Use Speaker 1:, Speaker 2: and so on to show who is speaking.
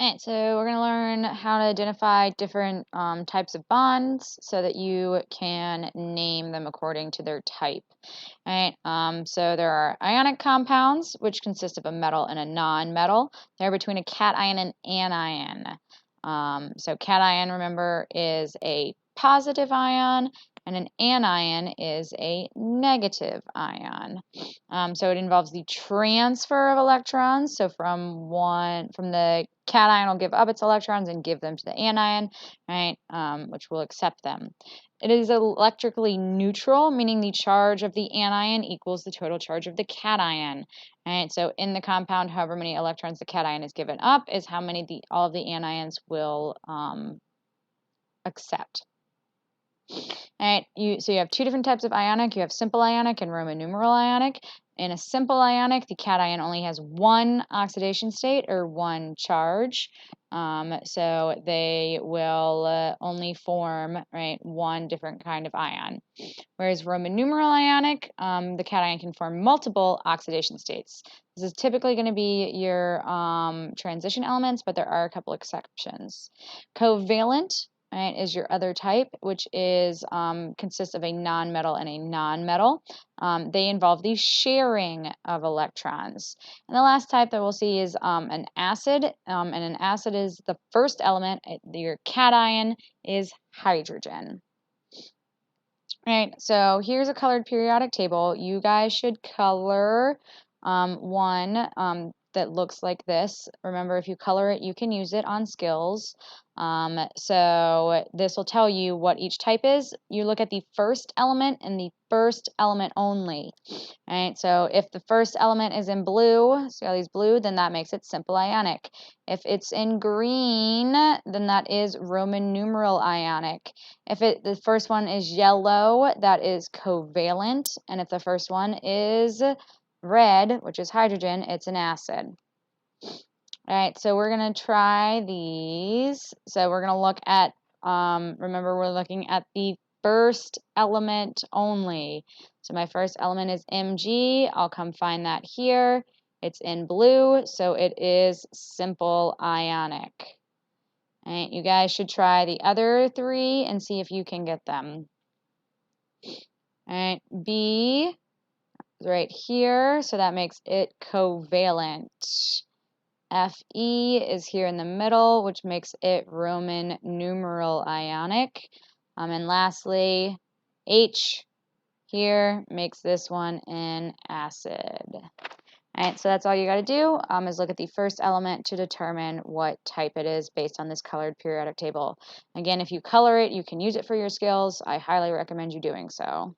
Speaker 1: Alright, so we're going to learn how to identify different types of bonds so that you can name them according to their type. Alright, so there are ionic compounds, which consist of a metal and a non-metal. They're between a cation and anion. So cation, remember, is a positive ion, and an anion is a negative ion. So it involves the transfer of electrons. So from the cation will give up its electrons and give them to the anion, right? Which will accept them. It is electrically neutral, meaning the charge of the anion equals the total charge of the cation. Right? So in the compound, however many electrons the cation is given up is how many all of the anions will accept. Alright, so you have two different types of ionic. You have simple ionic and Roman numeral ionic. In a simple ionic, the cation only has one oxidation state or one charge. So they will only form, right, one different kind of ion. Whereas Roman numeral ionic, the cation can form multiple oxidation states. This is typically going to be your transition elements, but there are a couple exceptions. Covalent, right, is your other type, which is consists of a nonmetal and a nonmetal. They involve the sharing of electrons. And the last type that we'll see is an acid, and an acid is the first element. Your cation is hydrogen. Right, so here's a colored periodic table. You guys should color one that looks like this. Remember, if you color it, you can use it on skills. So this will tell you what each type is. You look at the first element and the first element only. Right, so if the first element is in blue, see all these blue, then that makes it simple ionic. If it's in green, then that is Roman numeral ionic. If the first one is yellow, that is covalent. And if the first one is red, which is hydrogen, it's an acid. All right, so we're going to try these. So we're going to look at, remember, we're looking at the first element only. So my first element is Mg. I'll come find that here. It's in blue, so it is simple ionic. All right, you guys should try the other three and see if you can get them. All right, B is right here, so that makes it covalent. Fe is here in the middle, which makes it Roman numeral ionic. And lastly, H here makes this one an acid. All right, so that's all you got to do is look at the first element to determine what type it is based on this colored periodic table. Again, if you color it, you can use it for your skills. I highly recommend you doing so.